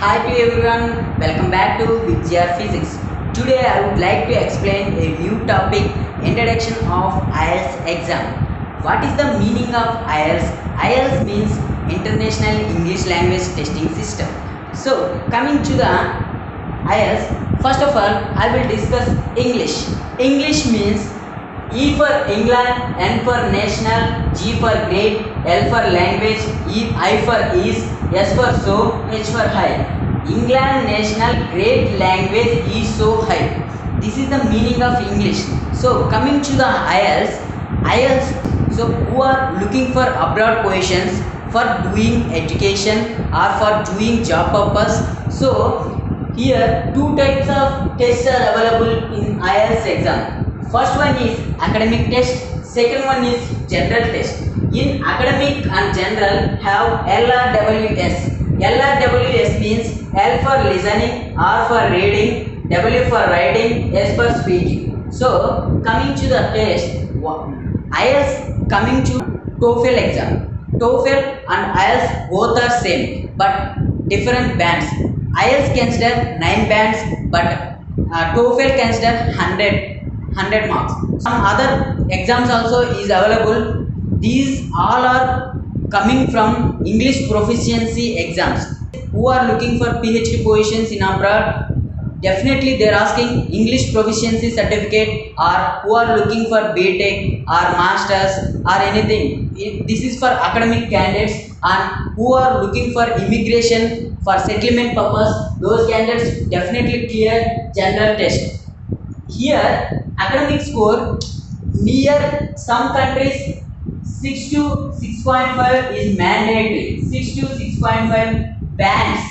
Hi to everyone, welcome back to Vidya Physics. Today I would like to explain a new topic, Introduction of IELTS exam. What is the meaning of IELTS? IELTS means International English Language Testing System. So coming to the IELTS, first of all I will discuss English. English means E for England, N for national, G for great, L for language, I for is, S for so, H for high. England national great language is so high. This is the meaning of English. So coming to the IELTS, so who are looking for abroad positions for doing education or for doing job purpose. So here two types of tests are available in IELTS exam. First one is academic test, second one is general test. In academic and general have LRWS. LRWS means L for listening, R for reading, W for writing, S for speaking. So coming to the test, IELTS coming to TOEFL exam. TOEFL and IELTS both are same but different bands. IELTS consider 9 bands but TOEFL consider 100 marks. Some other exams also is available. These all are coming from English proficiency exams. Who are looking for PhD positions in abroad, definitely they are asking English proficiency certificate, or who are looking for BTech or masters or anything. This is for academic candidates, and who are looking for immigration for settlement purpose, those candidates definitely clear general test. Here academic score near some countries 6 to 6.5 is mandatory. 6 to 6.5 bands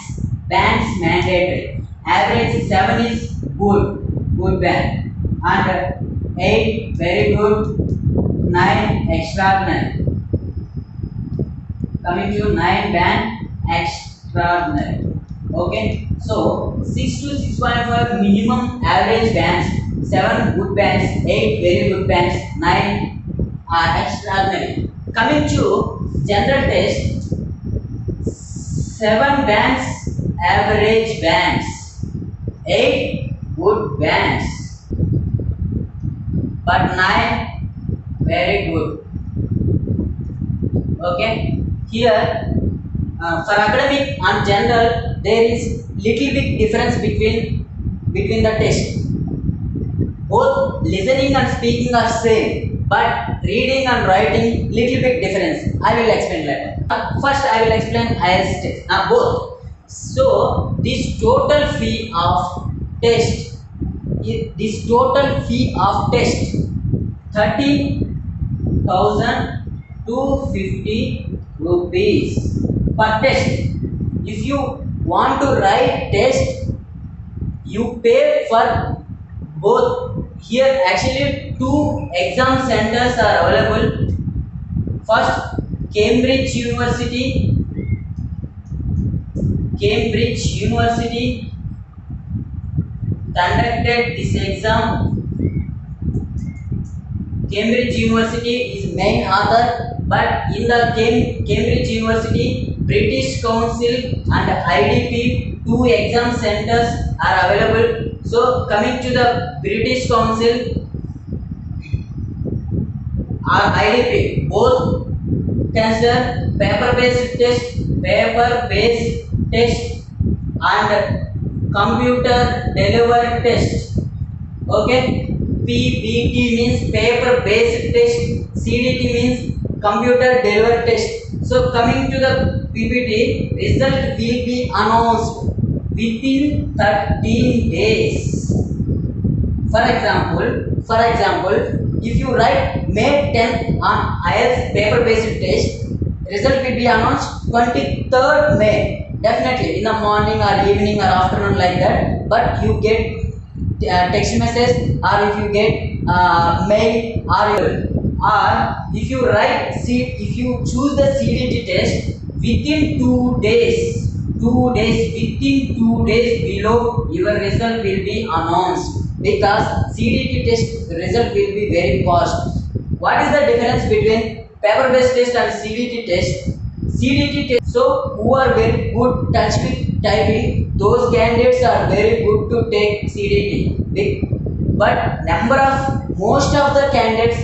mandatory. Average 7 is good band, and 8 very good, 9 extraordinary. Coming to 9 band extraordinary. Okay, so 6 to 6.5 minimum average bands, 7 good bands, 8 very good bands, 9 are extraordinary. Coming to general test, 7 bands average bands, 8 good bands, but 9 very good. Okay, here for academic and general there is little bit difference between the test. Both listening and speaking are same, but reading and writing little bit difference. I will explain later. First I will explain IELTS test. Both. So this total fee of test 30,250 rupees per test. If you want to write test, you pay for both. Here actually 2 exam centers are available. First, Cambridge University conducted this exam. Cambridge University is main author, but in the Cambridge University, British Council and IDP 2 exam centers are available. So coming to the British Council or IDP, both consider paper-based test and computer delivered test. Okay, PBT means paper-based test, CDT means computer delivered test. So coming to the PBT, result will be announced within 13 days. For example, if you write May 10th on IELTS paper-based test, result will be announced 23rd May. Definitely in the morning or evening or afternoon like that. But you get text message, or if you get mail, or if you choose the CDT test within 2 days. Within 2 days below your result will be announced, because CDT test result will be very fast. What is the difference between paper based test and CDT test? So who are very good touch with typing, those candidates are very good to take CDT. But most of the candidates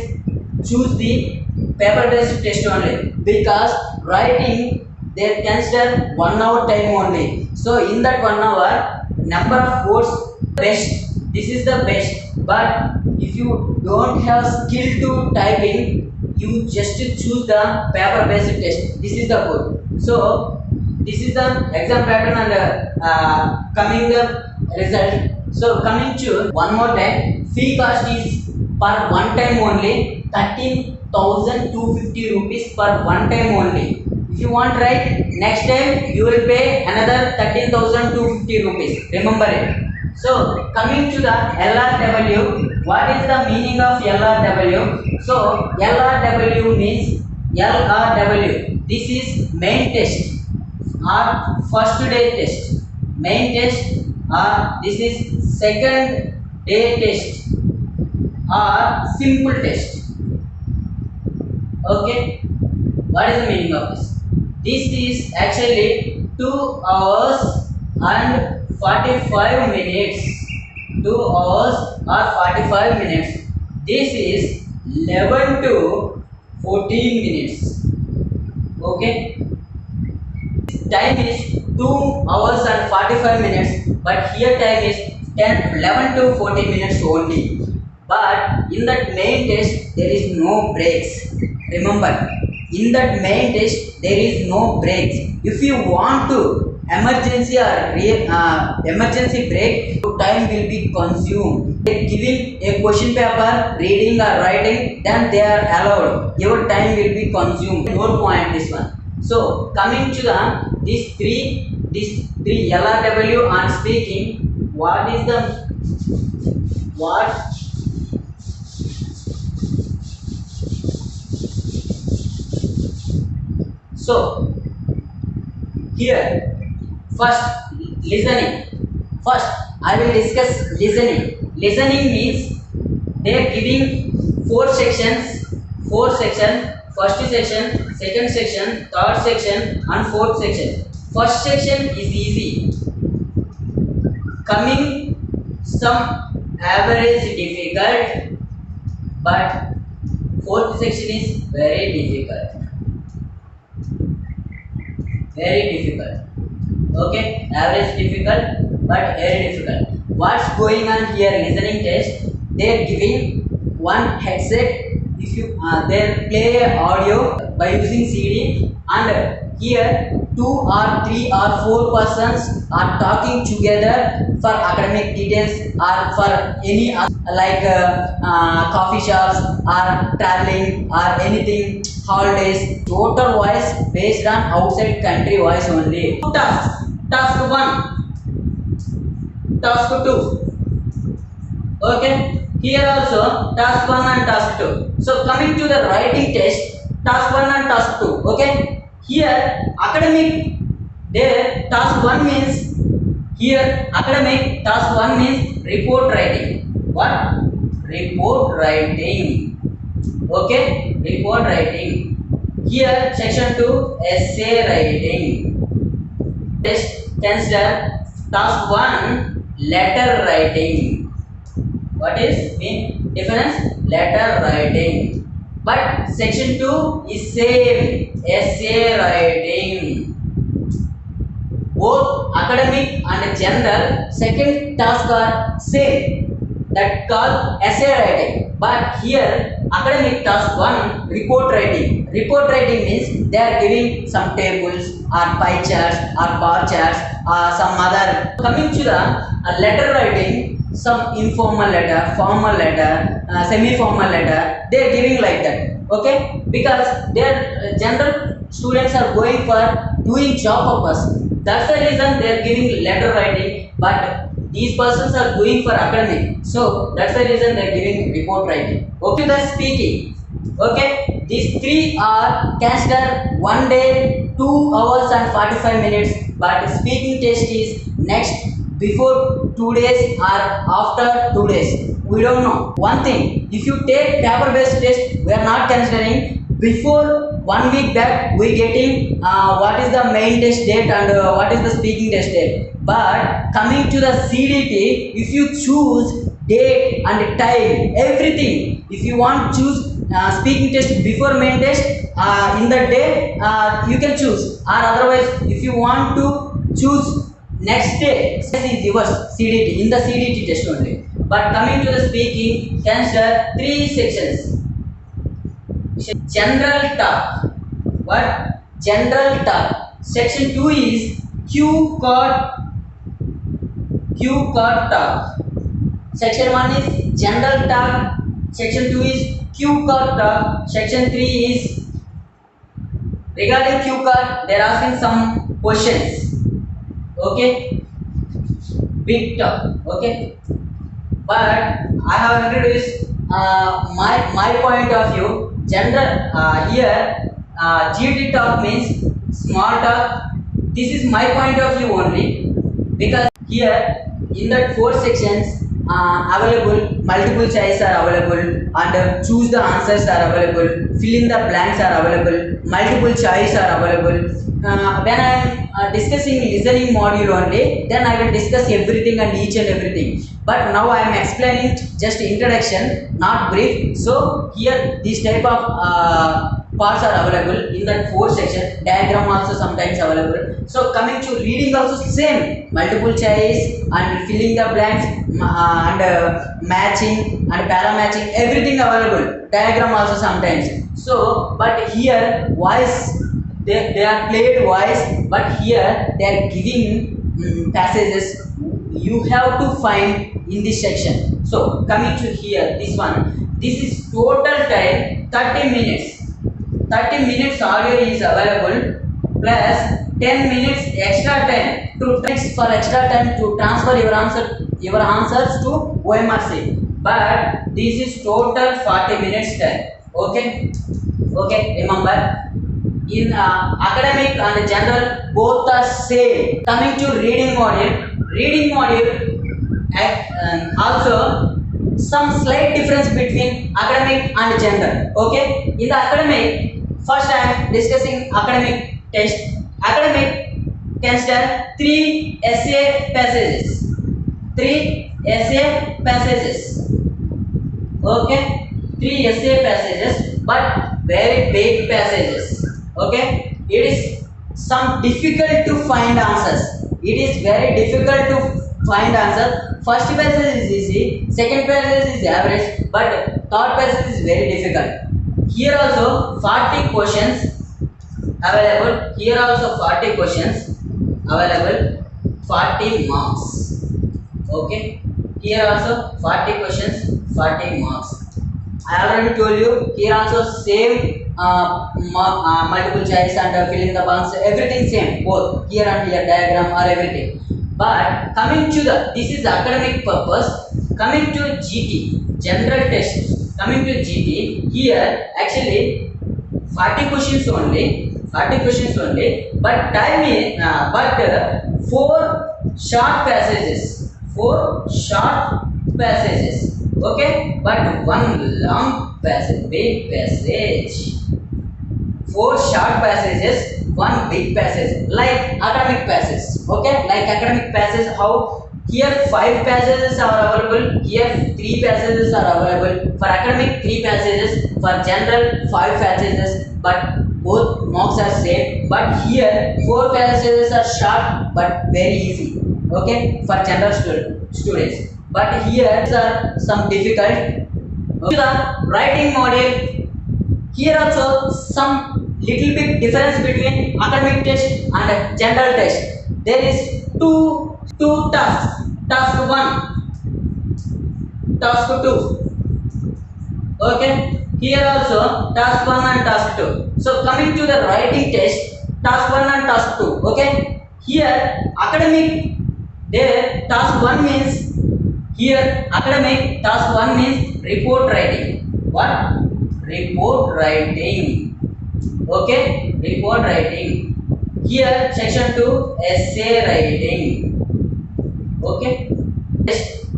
choose the paper-based test only, because writing they consider 1 hour time only. So in that 1 hour, number of words best. This is the best. But if you don't have skill to typing, you just choose the paper-based test. This is the good. So this is the exam pattern and coming the result. So coming to one more time, fee cost is per one time only 13,250 rupees per one time only. If you want write next time, you will pay another 13,250 rupees. Remember it. So coming to the LRW, what is the meaning of LRW? So LRW means LRW. This is main test or first day test. Main test or this is second day test or simple test. Okay, what is the meaning of this? This is actually 2 hours and 45 minutes. 2 hours or 45 minutes. This is 11 to 14 minutes. Okay, time is 2 hours and 45 minutes, but here time is 11 to 14 minutes only. But in that main test there is no breaks. Remember, in that main test there is no breaks. If you want to emergency or emergency break, time will be consumed. Giving a question paper, reading or writing, then they are allowed. Your time will be consumed. No point this one. So coming to the these three LRW and speaking, what is the what? So here first listening. First I will discuss listening. Listening means they are giving four sections. First section, second section, third section and fourth section. First section is easy. Coming some average difficult, but fourth section is very difficult. Okay, average difficult but very difficult. What's going on here? Listening test. They are giving one headset. If you they play audio by using CD, and here 2 or 3 or 4 persons are talking together for academic details or for any like coffee shops or traveling or anything, holidays. Total voice based on outside country voice only. Two tasks. Task 1, task 2. Okay, here also task 1 and task 2. So coming to the writing test, task 1 and task 2. Okay, here academic, there task 1 means, here academic task 1 means report writing. What? Report writing. Okay, report writing. Here section 2 essay writing. Test consider task 1 letter writing. What is mean difference? Letter writing. But section 2 is same, essay writing. Both academic and general second task are same, that called essay writing. But here academic task 1 report writing. Report writing means they are giving some tables or pie charts or bar charts or some other. Coming to the letter writing, some informal letter, formal letter, semi-formal letter, they are giving like that. Okay, because their general students are going for doing job purpose. That's the reason they are giving letter writing. But these persons are doing for academic, so that's the reason they are giving report writing. Okay, the speaking. Okay, these three are considered 1 day, 2 hours and 45 minutes. But speaking test is next, before 2 days or after 2 days. We don't know. One thing, if you take paper based test, we are not considering before 1 week back we getting what is the main test date and what is the speaking test date. But coming to the CDT, if you choose date and time, everything, if you want to choose speaking test before main test in the day, you can choose, or otherwise if you want to choose next day, this is yours CDT, in the CDT test only. But coming to the speaking, consider 3 sections. General talk. What? General talk. Section 2 is Q card talk. Section 1 is general talk. Section 2 is Q card talk. Section 3 is regarding Q card. They are asking some questions. Okay. Big talk. Okay. But I have introduced my point of view. General here GT talk means small talk. This is my point of view only, because here in that 4 sections available, multiple choice are available, and choose the answers are available, fill in the blanks are available, multiple choice are available. When I am discussing listening module only, then I will discuss everything and each and everything. But now I am explaining just introduction, not brief. So here these type of parts are available in that 4 section. Diagram also sometimes available. So coming to reading also same, multiple choice and filling the blanks and matching and para matching, everything available. Diagram also sometimes. So but here voice, they are played voice, but here they are giving passages you have to find in this section. So coming to here, this one, this is total time 30 minutes. 30 minutes audio is available, plus 10 minutes extra time to for extra time to transfer your answers to OMRC. But this is total 40 minutes time. Okay, remember, in academic and general both are same. Coming to reading module also some slight difference between academic and general. Okay, in the academic, first I am discussing academic test. Academic consider 3 essay passages. 3 essay passages. Okay, 3 essay passages, but very big passages. Okay, it is some difficult to find answers. It is very difficult to find answer. First passage is easy, second passage is average, but third passage is very difficult. Here also 40 questions available. Here also 40 questions available. 40 marks. Okay. Here also 40 questions, 40 marks. I already told you, here also same multiple choice and fill in the blanks, everything same, both here and here, diagram or everything. But coming to this is academic purpose. Coming to GT, general test. Coming to GT, here actually 40 questions only. 40 questions only. But time is 4 short passages. 4 short passages. Okay, but 1 long passage, big passage. 4 short passages, 1 big passage, like academic passage. Okay, like academic passage, how here 5 passages are available, here 3 passages are available. For academic 3 passages, for general 5 passages, but both marks are same. But here 4 passages are short but very easy. Okay, for general students. But here are some difficult. The writing module, here also some little bit difference between academic test and general test. There is two tasks. Task 1, task 2. Okay. Here also task 1 and task 2. So coming to the writing test, task 1 and task 2. Okay. Here academic, there task 1 means, here academic task 1 means report writing. What? Report writing. Okay, report writing. Here section 2 essay writing. Okay.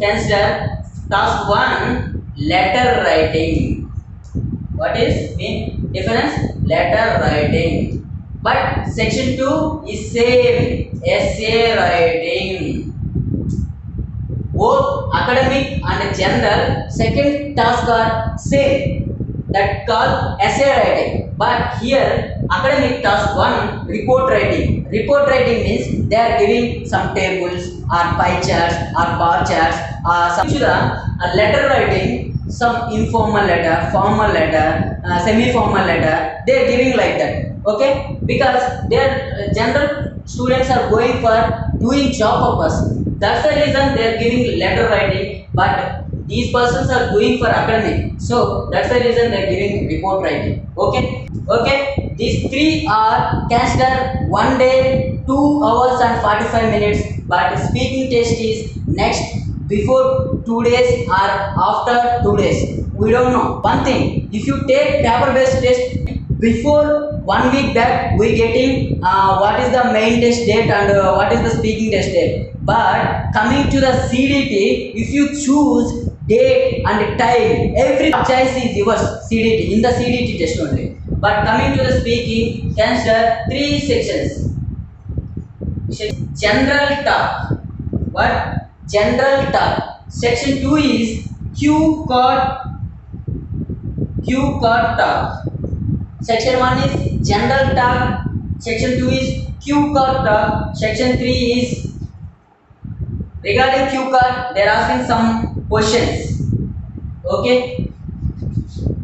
Consider task 1 letter writing. What is mean? Difference letter writing. But section 2 is same, essay writing. Both academic and general second task are same, that called essay writing. But here academic task 1 report writing. Report writing means they are giving some tables or pie charts or bar charts or some to the letter writing, some informal letter, formal letter, semi-formal letter. They are giving like that. Okay, because their general students are going for doing job purpose. That's the reason they are giving letter writing, but these persons are doing for academic, so that's the reason they are giving report writing. Okay, these three are considered 1 day 2 hours and 45 minutes, but speaking test is next before 2 days or after 2 days. We don't know. One thing, if you take paper based test before 1 week back, we getting what is the main test date and what is the speaking test date. But coming to the CDT, if you choose date and time, every choice is yours. CDT, in the CDT test only. But coming to the speaking, consider 3 sections. General talk. What? General talk. Section 2 is Q card talk. Section 1 is general talk. Section 2 is Q card talk. Section 3 is regarding Q card. They are asking some questions. Okay,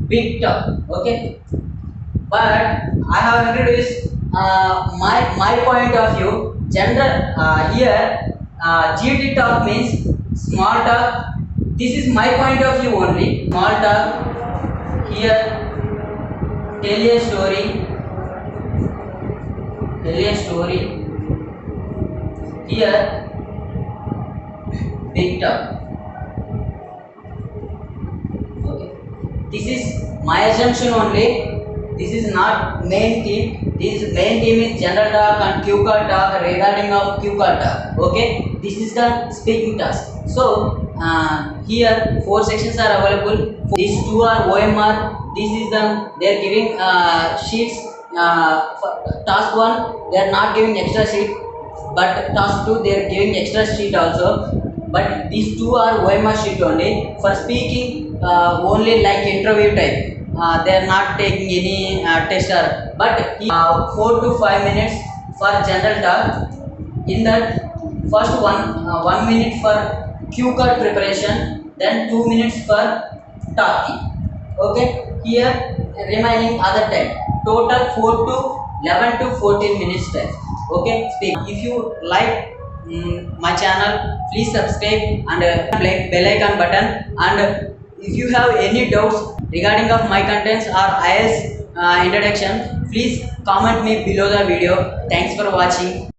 big talk. Okay, but I have introduced my point of view. General here GT talk means small talk. This is my point of view only. Small talk. Here tell a story. Here big talk. Okay, this is my assumption only. This is not main team. This main team is general talk and Q card talk regarding of Q card talk. Okay, this is the speaking task. So here 4 sections are available. These 2 are OMR. This is the they are giving sheets. For task 1 they are not giving extra sheet, but task 2 they are giving extra sheet also. But these 2 are OMR sheet only. For speaking only like interview type. They are not taking any tester, but 4 to 5 minutes for general talk. In that first 1 minute for Q card preparation, then 2 minutes for talking. Okay, here remaining other time, total 4 to 11 to 14 minutes time. Okay, speak. If you like my channel, please subscribe and click bell icon button. And if you have any doubts regarding of my contents or IELTS introduction, please comment me below the video. Thanks for watching.